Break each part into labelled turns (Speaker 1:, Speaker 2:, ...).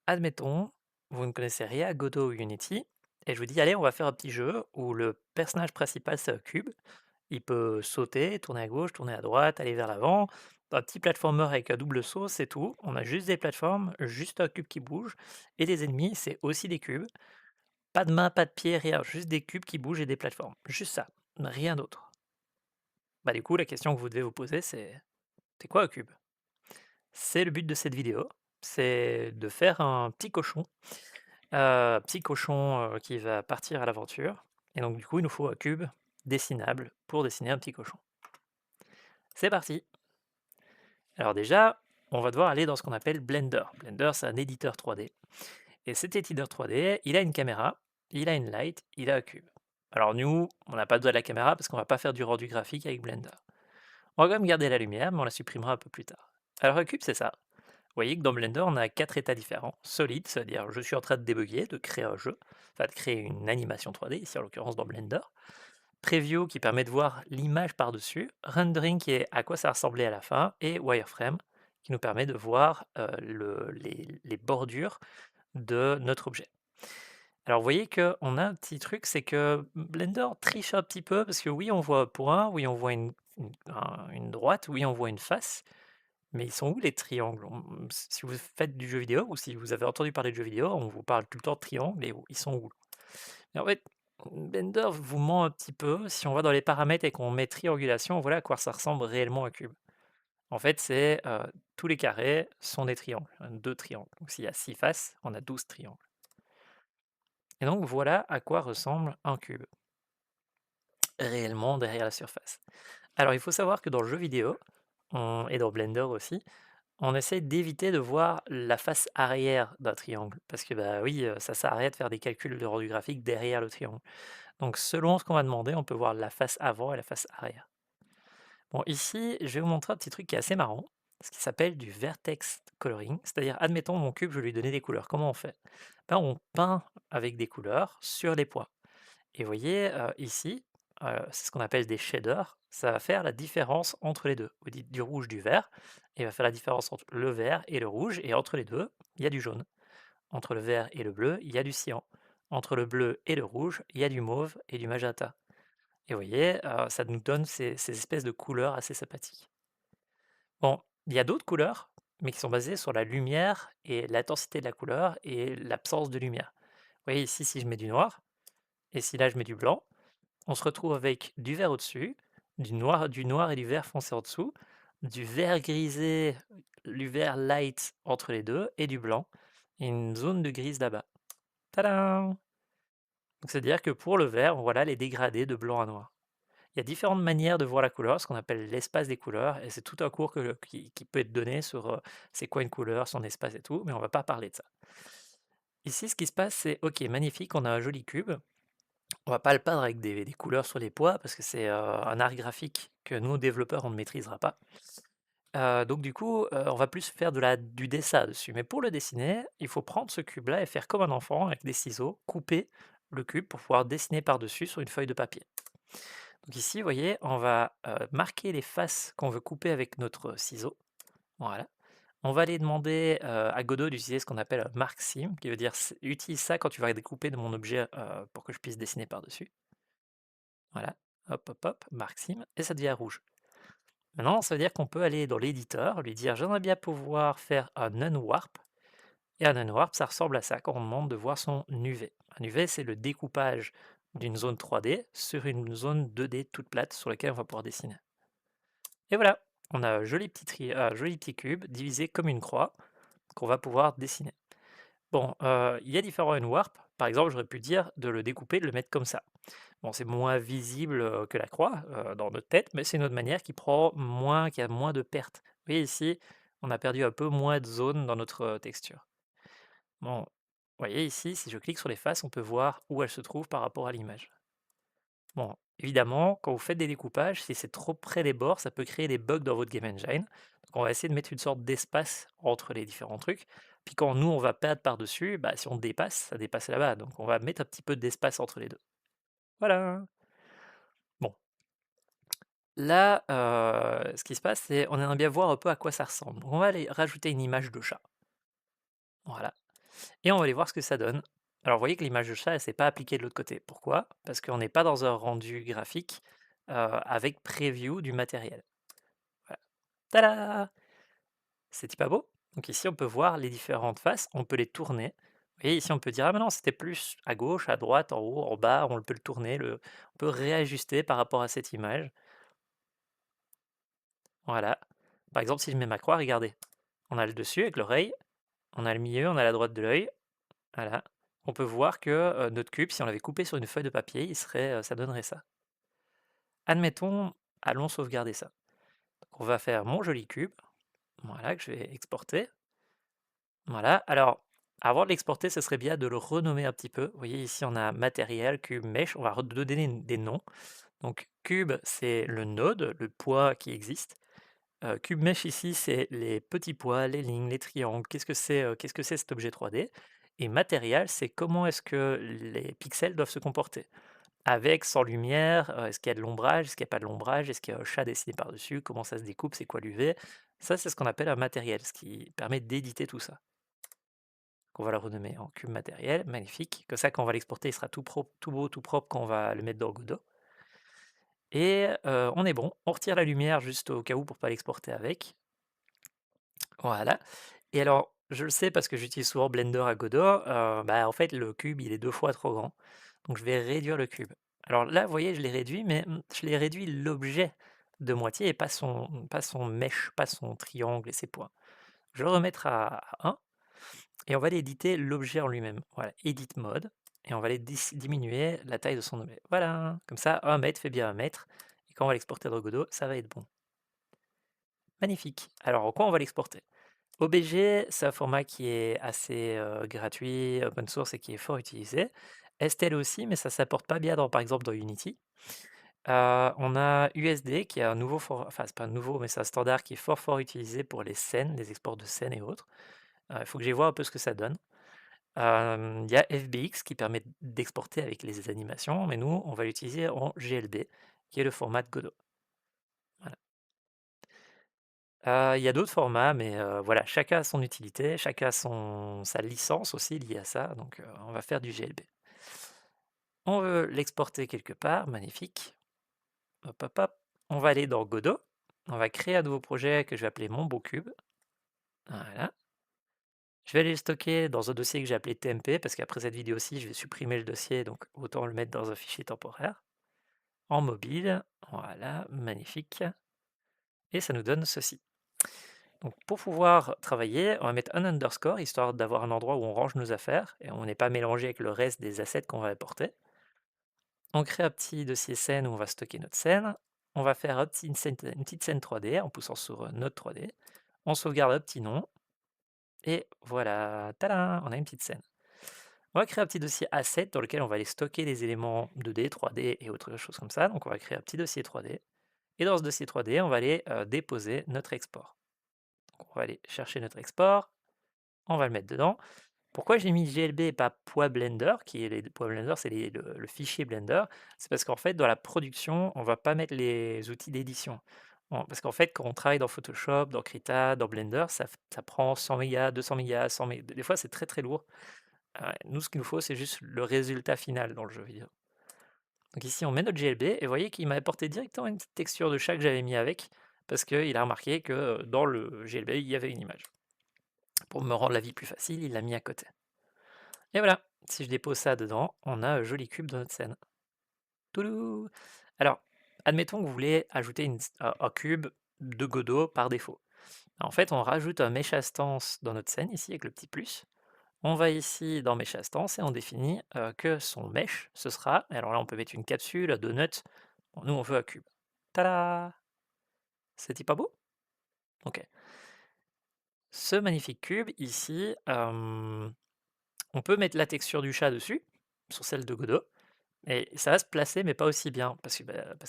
Speaker 1: Admettons, vous ne connaissez rien à Godot ou Unity, et je vous dis, allez, on va faire un petit jeu où le personnage principal, c'est un cube. Il peut sauter, tourner à gauche, tourner à droite, aller vers l'avant. Un petit platformer avec un double saut, c'est tout. On a juste des plateformes, juste un cube qui bouge. Et les ennemis, c'est aussi des cubes. Pas de main, pas de pied, rien. Juste des cubes qui bougent et des plateformes. Juste ça. Rien d'autre. Bah du coup, la question que vous devez vous poser, c'est quoi un cube? C'est le but de cette vidéo. C'est de faire un petit cochon, qui va partir à l'aventure et donc du coup, il nous faut un cube dessinable pour dessiner un petit cochon. C'est parti! Alors déjà, on va devoir aller dans ce qu'on appelle Blender. Blender, c'est un éditeur 3D et cet éditeur 3D, il a une caméra, il a une light, il a un cube. Alors nous, on n'a pas besoin de la caméra parce qu'on va pas faire du rendu graphique avec Blender. On va quand même garder la lumière, mais on la supprimera un peu plus tard. Alors un cube, c'est ça. Vous voyez que dans Blender, on a 4 états différents. Solide, c'est-à-dire je suis en train de débugger, de créer un jeu, enfin de créer une animation 3D, ici en l'occurrence dans Blender. Preview qui permet de voir l'image par-dessus. Rendering qui est à quoi ça ressemblait à la fin. Et Wireframe qui nous permet de voir les bordures de notre objet. Alors vous voyez qu'on a un petit truc, c'est que Blender triche un petit peu, parce que oui, on voit un point, oui, on voit une droite, oui, on voit une face, mais ils sont où les triangles? Si vous faites du jeu vidéo ou si vous avez entendu parler de jeux vidéo, on vous parle tout le temps de triangles, et ils sont où? Et en fait, Blender vous ment un petit peu. Si on va dans les paramètres et qu'on met triangulation, voilà à quoi ça ressemble réellement un cube. En fait, c'est tous les carrés sont des triangles, 2 triangles. Donc s'il y a 6 faces, on a 12 triangles. Et donc voilà à quoi ressemble un cube, réellement derrière la surface. Alors il faut savoir que dans le jeu vidéo, et dans Blender aussi, on essaie d'éviter de voir la face arrière d'un triangle. Parce que bah oui, ça sert à rien de faire des calculs de rendu graphique derrière le triangle. Donc selon ce qu'on va demander, on peut voir la face avant et la face arrière. Bon, ici, je vais vous montrer un petit truc qui est assez marrant, ce qui s'appelle du vertex coloring. C'est-à-dire, admettons mon cube, je vais lui donner des couleurs. Comment on fait? Ben, on peint avec des couleurs sur les points. Et vous voyez, ici, c'est ce qu'on appelle des shaders. Ça va faire la différence entre les deux. Vous dites du rouge, du vert, et il va faire la différence entre le vert et le rouge, et entre les deux, il y a du jaune. Entre le vert et le bleu, il y a du cyan. Entre le bleu et le rouge, il y a du mauve et du magenta. Et vous voyez, ça nous donne ces espèces de couleurs assez sympathiques. Bon, il y a d'autres couleurs, mais qui sont basées sur la lumière et l'intensité de la couleur et l'absence de lumière. Vous voyez ici, si je mets du noir, et si là je mets du blanc, on se retrouve avec du vert au-dessus, du noir et du vert foncé en dessous, du vert grisé, du vert light entre les deux, et du blanc, et une zone de grise là-bas. Tadam! Donc c'est-à-dire que pour le vert, voilà les dégradés de blanc à noir. Il y a différentes manières de voir la couleur, ce qu'on appelle l'espace des couleurs, et c'est tout un cours qui peut être donné sur c'est quoi une couleur, son espace et tout, mais on va pas parler de ça. Ici, ce qui se passe, c'est ok, magnifique, on a un joli cube. On va pas le peindre avec des couleurs sur les poids parce que c'est un art graphique que nous, développeurs, on ne maîtrisera pas. Donc du coup, on va plus faire du dessin dessus. Mais pour le dessiner, il faut prendre ce cube-là et faire comme un enfant avec des ciseaux, couper le cube pour pouvoir dessiner par-dessus sur une feuille de papier. Donc ici, vous voyez, on va marquer les faces qu'on veut couper avec notre ciseau. Voilà. On va aller demander à Godot d'utiliser ce qu'on appelle un mark sim, qui veut dire utilise ça quand tu vas découper de mon objet pour que je puisse dessiner par-dessus. Voilà. Hop, hop, hop, mark sim, et ça devient rouge. Maintenant, ça veut dire qu'on peut aller dans l'éditeur, lui dire j'aimerais bien pouvoir faire un unwarp. Et un unwarp, ça ressemble à ça quand on demande de voir son UV. Un UV, c'est le découpage d'une zone 3D sur une zone 2D toute plate sur laquelle on va pouvoir dessiner. Et voilà, on a un joli petit cube divisé comme une croix qu'on va pouvoir dessiner. Bon, il y a différents unwarp. Par exemple, j'aurais pu dire de le découper, de le mettre comme ça. Bon, c'est moins visible que la croix dans notre tête, mais c'est une autre manière qui a moins de pertes. Vous voyez ici, on a perdu un peu moins de zones dans notre texture. Bon, vous voyez ici, si je clique sur les faces, on peut voir où elles se trouvent par rapport à l'image. Bon, évidemment, quand vous faites des découpages, si c'est trop près des bords, ça peut créer des bugs dans votre game engine. Donc on va essayer de mettre une sorte d'espace entre les différents trucs. Puis quand nous, on va perdre par-dessus, bah, si on dépasse, ça dépasse là-bas. Donc on va mettre un petit peu d'espace entre les deux. Voilà. Bon, là, ce qui se passe, c'est on aimerait bien voir un peu à quoi ça ressemble. Donc on va aller rajouter une image de chat. Voilà. et on va aller voir ce que ça donne. Alors vous voyez que l'image de chat, elle s'est pas appliquée de l'autre côté. Pourquoi? Parce qu'on n'est pas dans un rendu graphique, avec preview du matériel. Voilà. Tada! C'est pas beau? Donc ici, on peut voir les différentes faces, on peut les tourner. Vous voyez ici, on peut dire: «Ah mais non, c'était plus à gauche, à droite, en haut, en bas», on peut le tourner, on peut réajuster par rapport à cette image. Voilà. Par exemple, si je mets ma croix, regardez, on a le dessus avec l'oreille, on a le milieu, on a la droite de l'œil, voilà. On peut voir que, notre cube, si on l'avait coupé sur une feuille de papier, il serait, ça donnerait ça. Admettons, allons sauvegarder ça. Donc on va faire mon joli cube, voilà, que je vais exporter. Voilà, alors avant de l'exporter, ce serait bien de le renommer un petit peu. Vous voyez ici, on a matériel, cube, mesh, on va redonner des noms. Donc cube, c'est le node, le poids qui existe. Cube mesh ici, c'est les petits poids, les lignes, les triangles. Qu'est-ce que c'est cet objet 3D? Et matériel, c'est comment est-ce que les pixels doivent se comporter. Avec, sans lumière, est-ce qu'il y a de l'ombrage, est-ce qu'il n'y a pas de l'ombrage, est-ce qu'il y a un chat dessiné par-dessus, comment ça se découpe, c'est quoi l'UV? Ça, c'est ce qu'on appelle un matériel, ce qui permet d'éditer tout ça. On va le renommer en cube matériel, magnifique. Comme ça, quand on va l'exporter, il sera tout propre, tout beau, tout propre quand on va le mettre dans Godot. Et on est bon. On retire la lumière juste au cas où pour pas l'exporter avec. Voilà. Et alors, je le sais parce que j'utilise souvent Blender à Godot, bah, en fait, le cube, il est 2 fois trop grand. Donc je vais réduire le cube. Alors là, vous voyez, je l'ai réduit, mais je l'ai réduit l'objet de moitié et pas son mesh, pas son triangle et ses points. Je vais le remettre à 1. Et on va aller éditer l'objet en lui-même. Voilà, Edit Mode. Et on va aller diminuer la taille de son objet. Voilà, comme ça, 1 mètre fait bien 1 mètre. Et quand on va l'exporter dans Godot, ça va être bon. Magnifique. Alors, en quoi on va l'exporter? OBG, c'est un format qui est assez gratuit, open source et qui est fort utilisé. STL aussi, mais ça ne s'apporte pas bien, par exemple, dans Unity. On a USD qui est un nouveau format, enfin, c'est pas nouveau, mais c'est un standard qui est fort utilisé pour les scènes, les exports de scènes et autres. Il faut que j'y vois un peu ce que ça donne. Il y a FBX qui permet d'exporter avec les animations, mais nous, on va l'utiliser en GLB, qui est le format de Godot. Voilà. Il y a d'autres formats, mais voilà, chacun a son utilité, chacun a sa licence aussi liée à ça, donc on va faire du GLB. On veut l'exporter quelque part, magnifique. Hop, hop, hop. On va aller dans Godot, on va créer un nouveau projet que je vais appeler mon beau cube. Voilà. Je vais aller le stocker dans un dossier que j'ai appelé TMP, parce qu'après cette vidéo-ci, je vais supprimer le dossier, donc autant le mettre dans un fichier temporaire. En mobile, voilà, magnifique. Et ça nous donne ceci. Donc pour pouvoir travailler, on va mettre un underscore, histoire d'avoir un endroit où on range nos affaires, et on n'est pas mélangé avec le reste des assets qu'on va importer. On crée un petit dossier scène où on va stocker notre scène. On va faire une petite scène 3D en poussant sur notre 3D. On sauvegarde un petit nom. Et voilà, tada, on a une petite scène. On va créer un petit dossier asset dans lequel on va aller stocker des éléments 2D, 3D et autres choses comme ça. Donc on va créer un petit dossier 3D. Et dans ce dossier 3D, on va aller déposer notre export. Donc on va aller chercher notre export, on va le mettre dedans. Pourquoi j'ai mis GLB et pas poids Blender, qui est les poids Blender, c'est le fichier Blender? C'est parce qu'en fait, dans la production, on va pas mettre les outils d'édition. Parce qu'en fait, quand on travaille dans Photoshop, dans Krita, dans Blender, ça prend 100 mégas, 200 mégas, 100 mégas. Des fois, c'est très lourd. Nous, ce qu'il nous faut, c'est juste le résultat final dans le jeu vidéo. Donc ici, on met notre GLB et vous voyez qu'il m'a apporté directement une petite texture de chat que j'avais mis avec, parce qu'il a remarqué que dans le GLB, il y avait une image. Pour me rendre la vie plus facile, il l'a mis à côté. Et voilà, si je dépose ça dedans, on a un joli cube dans notre scène. Toulou! Alors, admettons que vous voulez ajouter un cube de Godot par défaut. En fait, on rajoute un mesh instance dans notre scène, ici, avec le petit plus. On va ici dans Mesh Instance et on définit que son mesh, ce sera, alors là on peut mettre une capsule, un donut, bon, nous on veut un cube. Tada! C'est pas beau? Ok. Ce magnifique cube ici, on peut mettre la texture du chat dessus, sur celle de Godot, et ça va se placer mais pas aussi bien, parce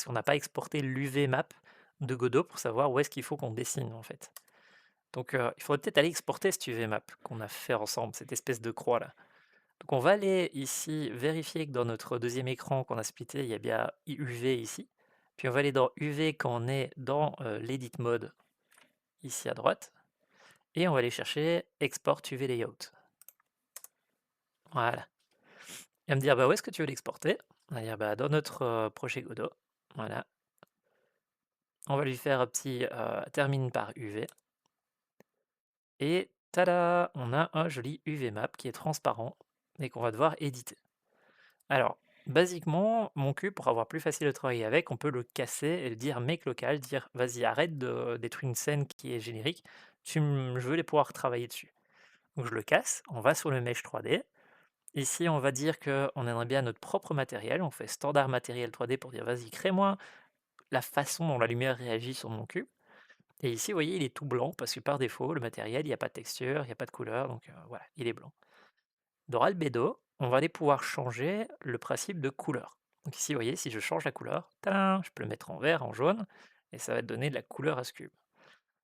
Speaker 1: qu'on n'a pas exporté l'UV map de Godot pour savoir où est-ce qu'il faut qu'on dessine en fait. Donc il faudrait peut-être aller exporter cette UV map qu'on a fait ensemble, cette espèce de croix là. Donc on va aller ici vérifier que dans notre deuxième écran qu'on a splitté, il y a bien UV ici. Puis on va aller dans UV quand on est dans l'edit mode ici à droite. Et on va aller chercher Export UV Layout. Voilà. Il va me dire: «Bah, où est-ce que tu veux l'exporter?» On va dire: «Bah, dans notre, projet Godot». Voilà. On va lui faire un petit, termine par UV et tada! On a un joli UV map qui est transparent et qu'on va devoir éditer. Alors, basiquement, mon cube, pour avoir plus facile de travailler avec, on peut le casser et le dire make local, dire: «Vas-y, arrête de détruire une scène qui est générique, je veux les pouvoir travailler dessus». Donc je le casse, on va sur le mesh 3D. Ici, on va dire qu'on aimerait bien notre propre matériel, on fait standard matériel 3D pour dire: «Vas-y, crée-moi la façon dont la lumière réagit sur mon cube». Et ici, vous voyez, il est tout blanc parce que par défaut, le matériel, il y a pas de texture, il y a pas de couleur, donc voilà, il est blanc. Dans Albedo, on va aller pouvoir changer le principe de couleur. Donc ici, vous voyez, si je change la couleur, tadam, je peux le mettre en vert, en jaune, et ça va donner de la couleur à ce cube.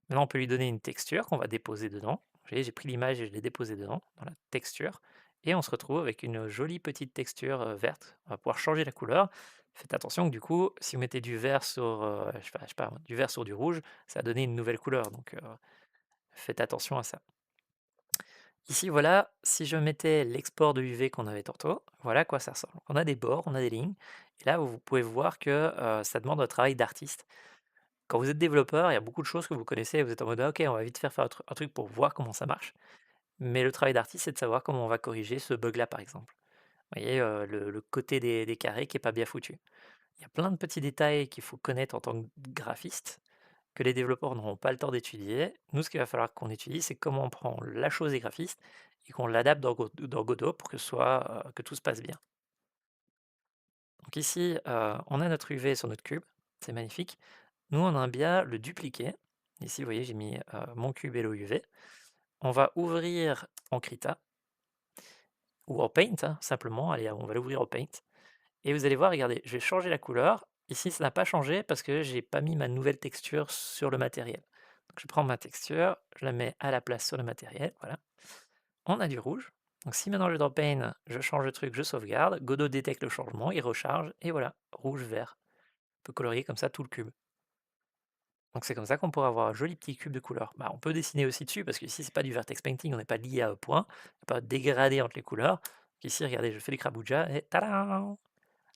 Speaker 1: Maintenant, on peut lui donner une texture qu'on va déposer dedans. Vous voyez, j'ai pris l'image et je l'ai déposée dedans, dans la texture, et on se retrouve avec une jolie petite texture verte. On va pouvoir changer la couleur. Faites attention que du coup, si vous mettez du vert sur, je sais pas, du vert sur du rouge, ça va donner une nouvelle couleur. Donc faites attention à ça. Ici, voilà, si je mettais l'export de UV qu'on avait tantôt, voilà à quoi ça ressemble. On a des bords, on a des lignes, et là, vous pouvez voir que ça demande un travail d'artiste. Quand vous êtes développeur, il y a beaucoup de choses que vous connaissez, et vous êtes en mode: «Ah, OK, on va vite faire un truc pour voir comment ça marche». Mais le travail d'artiste, c'est de savoir comment on va corriger ce bug-là, par exemple. Vous voyez, le côté des carrés qui est pas bien foutu. Il y a plein de petits détails qu'il faut connaître en tant que graphiste, que les développeurs n'auront pas le temps d'étudier. Nous, ce qu'il va falloir qu'on étudie, c'est comment on prend la chose des graphistes et qu'on l'adapte dans Godot pour que tout se passe bien. Donc ici, on a notre UV sur notre cube, c'est magnifique. Nous, on aime bien le dupliquer. Ici, vous voyez, j'ai mis mon cube Hello UV. On va ouvrir en Krita ou en Paint, hein, simplement. Allez, on va l'ouvrir au Paint. Et vous allez voir, regardez, je vais changer la couleur. Ici, ça n'a pas changé parce que j'ai pas mis ma nouvelle texture sur le matériel. Donc, je prends ma texture, je la mets à la place sur le matériel. Voilà. On a du rouge. Donc, si maintenant je vais dans Paint, je change le truc, je sauvegarde. Godot détecte le changement, il recharge. Et voilà, rouge-vert. On peut colorier comme ça tout le cube. Donc c'est comme ça qu'on pourra avoir un joli petit cube de couleurs. Bah, on peut dessiner aussi dessus, parce que ici, c'est pas du vertex painting, on n'est pas lié à un point, il n'y a pas de dégradé entre les couleurs. Donc ici, regardez, je fais du Krabuja, et tadam!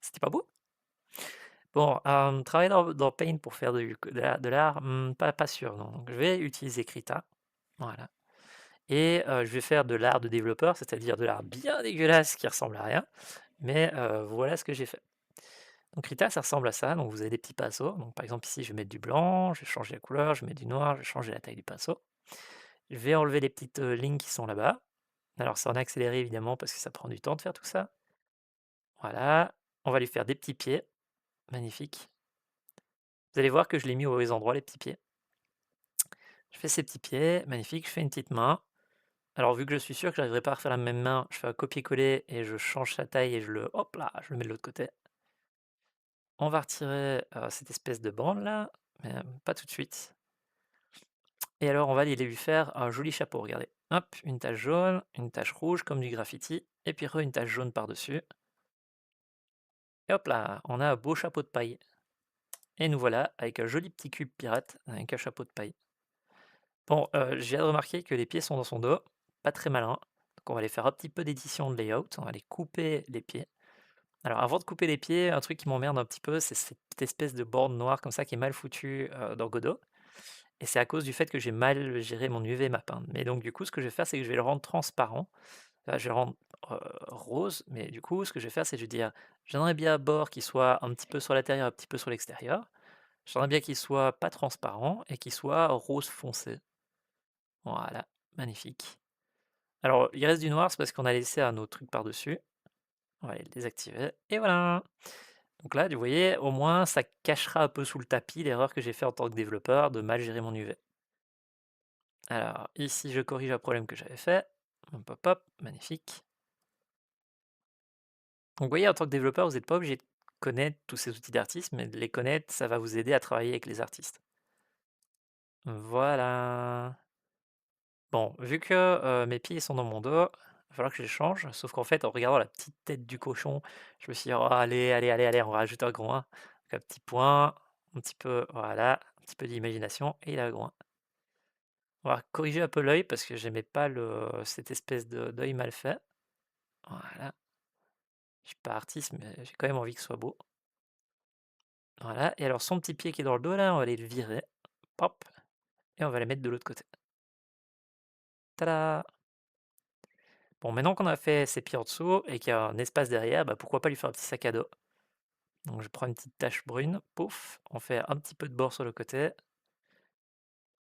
Speaker 1: C'était pas beau? Bon, travailler dans Paint pour faire de l'art, pas sûr, non. Donc je vais utiliser Krita, voilà. Et je vais faire de l'art de développeur, c'est-à-dire de l'art bien dégueulasse qui ressemble à rien, mais voilà ce que j'ai fait. Donc Krita, ça ressemble à ça. Donc vous avez des petits pinceaux. Donc par exemple ici, je vais mettre du blanc, je vais changer la couleur, je mets du noir, je vais changer la taille du pinceau. Je vais enlever les petites lignes qui sont là-bas. Alors c'est en accéléré évidemment parce que ça prend du temps de faire tout ça. Voilà. On va lui faire des petits pieds. Magnifique. Vous allez voir que je l'ai mis au mauvais endroit, les petits pieds. Je fais ces petits pieds. Magnifique. Je fais une petite main. Alors vu que je suis sûr que j'arriverai pas à refaire la même main, je fais un copier-coller et je change sa taille et hop là, je le mets de l'autre côté. On va retirer cette espèce de bande là, mais pas tout de suite. Et alors, on va aller lui faire un joli chapeau, regardez. Hop, une tache jaune, une tache rouge comme du graffiti, et puis une tache jaune par-dessus. Et hop là, on a un beau chapeau de paille. Et nous voilà avec un joli petit cube pirate avec un chapeau de paille. Bon, je viens de remarquer que les pieds sont dans son dos, pas très malin. Donc on va aller faire un petit peu d'édition de layout, on va aller couper les pieds. Alors avant de couper les pieds, un truc qui m'emmerde un petit peu, c'est cette espèce de bande noire comme ça qui est mal foutue dans Godot. Et c'est à cause du fait que j'ai mal géré mon UV map, hein. Mais donc du coup, ce que je vais faire, c'est que je vais le rendre transparent. Je vais le rendre rose, mais du coup, ce que je vais faire, c'est que je vais dire, j'aimerais bien un bord qui soit un petit peu sur l'intérieur, un petit peu sur l'extérieur. J'aimerais bien qu'il soit pas transparent et qu'il soit rose foncé. Voilà, magnifique. Alors, il reste du noir, c'est parce qu'on a laissé un autre truc par-dessus. On va aller le désactiver. Et voilà. Donc là, vous voyez, au moins, ça cachera un peu sous le tapis l'erreur que j'ai fait en tant que développeur de mal gérer mon UV. Alors, ici, je corrige un problème que j'avais fait. Hop, hop, hop, magnifique. Donc, vous voyez, en tant que développeur, vous n'êtes pas obligé de connaître tous ces outils d'artiste, mais de les connaître, ça va vous aider à travailler avec les artistes. Voilà. Bon, vu que mes pieds sont dans mon dos, il va falloir que je les change. Sauf qu'en fait, en regardant la petite tête du cochon, je me suis dit, oh, allez, allez, allez, allez, on va rajouter un groin. Donc, un petit point, un petit peu, voilà, un petit peu d'imagination, et il a un groin. On va corriger un peu l'œil parce que j'aimais pas cette espèce d'œil mal fait. Voilà. Je suis pas artiste, mais j'ai quand même envie que ce soit beau. Voilà, et alors son petit pied qui est dans le dos là, on va aller le virer, hop, et on va les mettre de l'autre côté. Tada! Bon, maintenant qu'on a fait ses pieds en dessous et qu'il y a un espace derrière, bah, pourquoi pas lui faire un petit sac à dos. Donc je prends une petite tache brune, pouf, on fait un petit peu de bord sur le côté,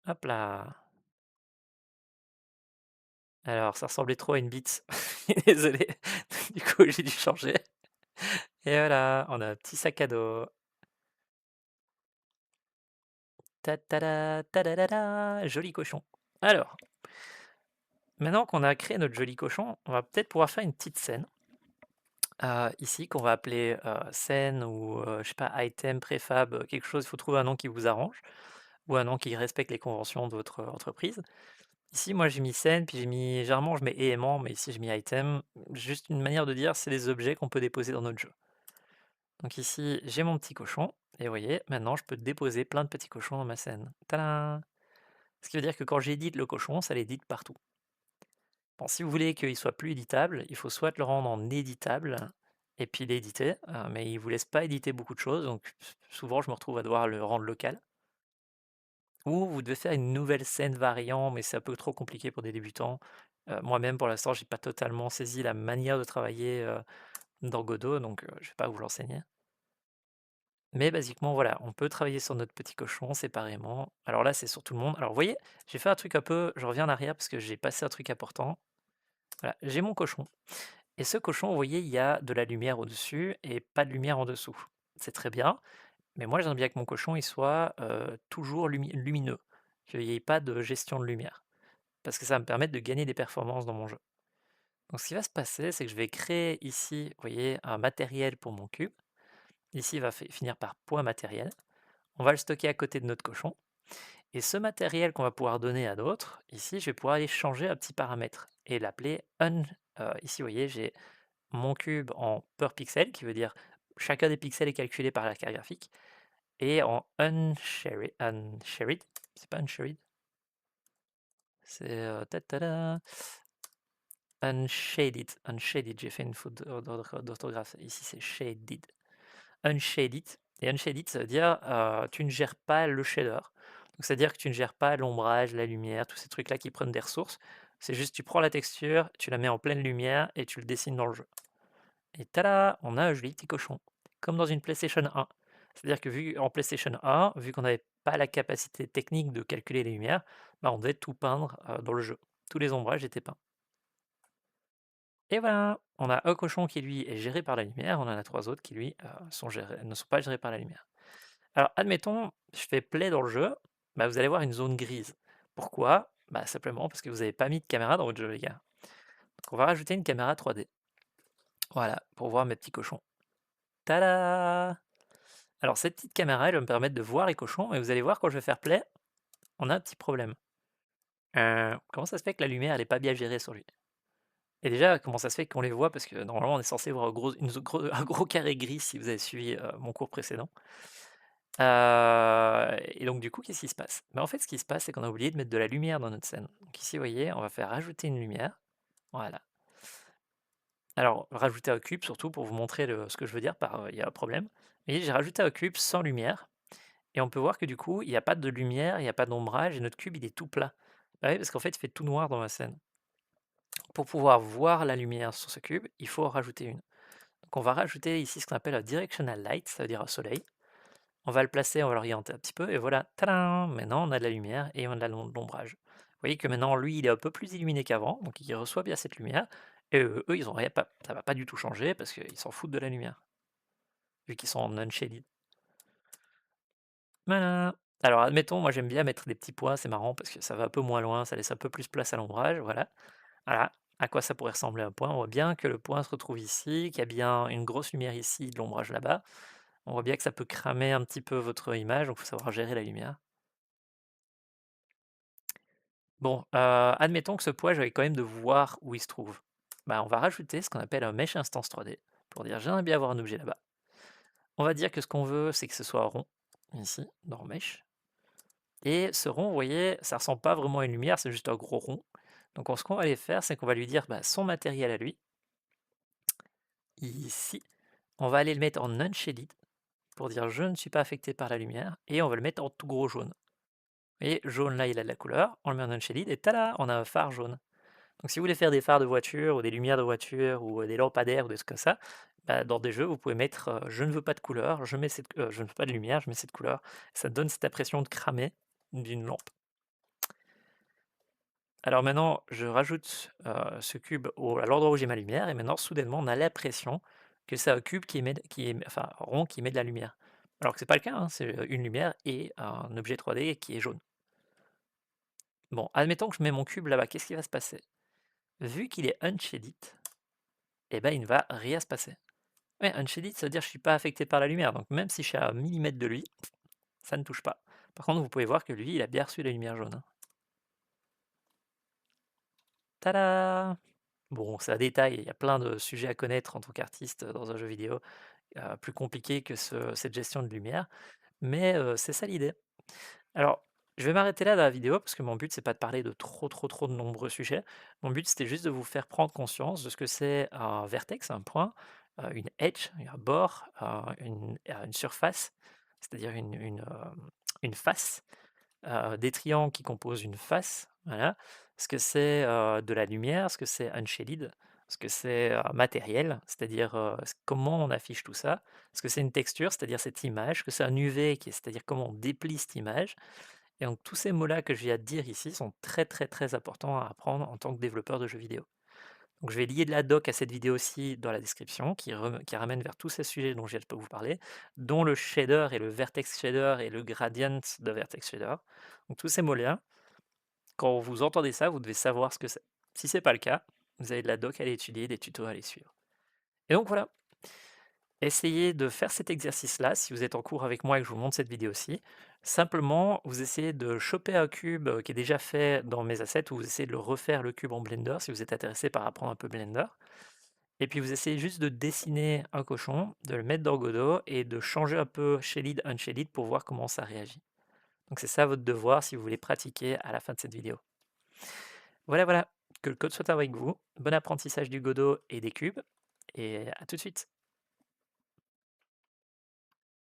Speaker 1: hop là. Alors ça ressemblait trop à une bite, désolé, du coup j'ai dû changer. Et voilà, on a un petit sac à dos. Ta ta da, ta da da da, joli cochon. Alors, maintenant qu'on a créé notre joli cochon, on va peut-être pouvoir faire une petite scène. Ici qu'on va appeler, scène ou, je sais pas, item, préfab, quelque chose, il faut trouver un nom qui vous arrange ou un nom qui respecte les conventions de votre entreprise. Ici, moi, j'ai mis scène, puis j'ai mis généralement, je mets élément, mais ici, j'ai mis item. Juste une manière de dire, c'est des objets qu'on peut déposer dans notre jeu. Donc ici, j'ai mon petit cochon et vous voyez, maintenant, je peux déposer plein de petits cochons dans ma scène. Tadam! Ce qui veut dire que quand j'édite le cochon, ça l'édite partout. Bon, si vous voulez qu'il soit plus éditable, il faut soit le rendre en éditable et puis l'éditer, mais il vous laisse pas éditer beaucoup de choses, donc souvent je me retrouve à devoir le rendre local. Ou vous devez faire une nouvelle scène variant, mais c'est un peu trop compliqué pour des débutants. Moi-même pour l'instant, j'ai pas totalement saisi la manière de travailler, dans Godot, donc je vais pas vous l'enseigner. Mais basiquement, voilà, on peut travailler sur notre petit cochon séparément. Alors là, c'est sur tout le monde. Alors vous voyez, j'ai fait un truc un peu, je reviens en arrière parce que j'ai passé un truc important. Voilà, j'ai mon cochon. Et ce cochon, vous voyez, il y a de la lumière au-dessus et pas de lumière en dessous. C'est très bien, mais moi j'aimerais bien que mon cochon il soit toujours lumineux, qu'il n'y ait pas de gestion de lumière, parce que ça va me permettre de gagner des performances dans mon jeu. Donc ce qui va se passer, c'est que je vais créer ici, vous voyez, un matériel pour mon cube. Ici, il va finir par point matériel. On va le stocker à côté de notre cochon. Et ce matériel qu'on va pouvoir donner à d'autres, ici, je vais pouvoir aller changer un petit paramètre et l'appeler un. Ici, vous voyez, j'ai mon cube en per pixel, qui veut dire chacun des pixels est calculé par la carte graphique, et en unshared, c'est pas unshared, c'est unshaded, j'ai fait une faute d'orthographe, ici c'est shaded, unshaded, et unshaded ça veut dire tu ne gères pas le shader, donc c'est à dire que tu ne gères pas l'ombrage, la lumière, tous ces trucs là qui prennent des ressources, c'est juste tu prends la texture, tu la mets en pleine lumière et tu le dessines dans le jeu. Et tada! On a un joli petit cochon, comme dans une PlayStation 1. C'est-à-dire que vu en PlayStation 1, vu qu'on n'avait pas la capacité technique de calculer les lumières, bah, on devait tout peindre, dans le jeu. Tous les ombrages étaient peints. Et voilà! On a un cochon qui lui est géré par la lumière, on en a 3 autres qui lui, ne sont pas gérés par la lumière. Alors admettons, je fais play dans le jeu, bah, vous allez voir une zone grise. Pourquoi? Bah, simplement parce que vous n'avez pas mis de caméra dans votre jeu les gars. Donc on va rajouter une caméra 3D. Voilà, pour voir mes petits cochons. Tada! Alors cette petite caméra, elle va me permettre de voir les cochons et vous allez voir quand je vais faire play, on a un petit problème. Comment ça se fait que la lumière elle est pas bien gérée sur lui? Et déjà, comment ça se fait qu'on les voit? Parce que normalement on est censé voir un gros carré gris si vous avez suivi, mon cours précédent. Et donc du coup, qu'est-ce qui se passe? Bah, en fait, ce qui se passe, c'est qu'on a oublié de mettre de la lumière dans notre scène. Donc ici, vous voyez, on va faire rajouter une lumière. Voilà. Alors, rajouter un cube surtout pour vous montrer ce que je veux dire par, il y a un problème. Et j'ai rajouté un cube sans lumière. Et on peut voir que du coup, il y a pas de lumière, il y a pas d'ombrage et notre cube, il est tout plat. Bah oui, parce qu'en fait, il fait tout noir dans ma scène. Pour pouvoir voir la lumière sur ce cube, il faut en rajouter une. Donc on va rajouter ici ce qu'on appelle un directional light, ça veut dire un soleil. On va le placer, on va l'orienter un petit peu et voilà, tadam! Maintenant on a de la lumière et on a de l'ombrage. Vous voyez que maintenant lui, il est un peu plus illuminé qu'avant, donc il reçoit bien cette lumière. Et eux, ils ont rien pas, ça va pas du tout changer parce qu'ils s'en foutent de la lumière, vu qu'ils sont en unshaded. Voilà. Alors admettons, moi j'aime bien mettre des petits points, c'est marrant parce que ça va un peu moins loin, ça laisse un peu plus place à l'ombrage, voilà. Voilà, à quoi ça pourrait ressembler un point. On voit bien que le point se retrouve ici, qu'il y a bien une grosse lumière ici, de l'ombrage là-bas. On voit bien que ça peut cramer un petit peu votre image, donc il faut savoir gérer la lumière. Bon, admettons que ce point, j'avais quand même de voir où il se trouve. Bah, on va rajouter ce qu'on appelle un Mesh Instance 3D, pour dire j'aimerais bien avoir un objet là-bas. On va dire que ce qu'on veut, c'est que ce soit rond, ici, dans Mesh. Et ce rond, vous voyez, ça ressemble pas vraiment à une lumière, c'est juste un gros rond. Donc ce qu'on va aller faire, c'est qu'on va lui dire bah, son matériel à lui. ici, on va aller le mettre en unshaded pour dire je ne suis pas affecté par la lumière et on va le mettre en tout gros jaune. Vous voyez, jaune là, il a de la couleur, on le met en unshaded et tada, on a un phare jaune. Donc si vous voulez faire des phares de voiture ou des lumières de voiture ou des lampadaires ou des trucs comme ça, bah, dans des jeux, vous pouvez mettre je ne veux pas de couleur, je ne veux pas de lumière, je mets cette couleur. Ça donne cette impression de cramer d'une lampe. Alors maintenant, je rajoute ce cube à l'endroit où j'ai ma lumière et maintenant, soudainement, on a l'impression que c'est un cube enfin rond qui émet de la lumière. Alors que c'est pas le cas, hein, c'est une lumière et un objet 3D qui est jaune. Bon, admettons que je mets mon cube là-bas, qu'est-ce qui va se passer? Vu qu'il est unshaded, eh ben, il ne va rien se passer. Ouais, unshaded, ça veut dire que je suis pas affecté par la lumière, donc même si je suis à 1 millimètre de lui, ça ne touche pas. Par contre, vous pouvez voir que lui, il a bien reçu la lumière jaune, hein. Tada! Bon, c'est un détail, il y a plein de sujets à connaître en tant qu'artiste dans un jeu vidéo, plus compliqué que cette gestion de lumière, mais c'est ça l'idée. Alors, je vais m'arrêter là dans la vidéo parce que mon but, c'est pas de parler de trop de nombreux sujets. Mon but, c'était juste de vous faire prendre conscience de ce que c'est un vertex, un point, une edge, un bord, une surface, c'est-à-dire une face, des triangles qui composent une face, voilà. Ce que c'est, de la lumière, ce que c'est unshaded, ce que c'est, matériel, c'est-à-dire, comment on affiche tout ça, ce que c'est une texture, c'est-à-dire cette image, ce que c'est un UV, c'est-à-dire comment on déplie cette image. Et donc tous ces mots-là que je viens de dire ici sont très importants à apprendre en tant que développeur de jeux vidéo. Donc je vais lier de la doc à cette vidéo-ci dans la description qui ramène vers tous ces sujets dont je viens de vous parler, dont le shader et le vertex shader et le gradient de vertex shader. Donc tous ces mots-là, quand vous entendez ça, vous devez savoir ce que c'est. Si c'est pas le cas, vous avez de la doc à aller étudier, des tutos à aller suivre. Et donc voilà, essayez de faire cet exercice-là si vous êtes en cours avec moi et que je vous montre cette vidéo-ci. Simplement, vous essayez de choper un cube qui est déjà fait dans mes assets ou vous essayez de le refaire le cube en Blender si vous êtes intéressé par apprendre un peu Blender. Et puis vous essayez juste de dessiner un cochon, de le mettre dans Godot et de changer un peu shaded, unshaded pour voir comment ça réagit. Donc c'est ça votre devoir si vous voulez pratiquer à la fin de cette vidéo. Voilà, que le code soit avec vous. Bon apprentissage du Godot et des cubes et à tout de suite.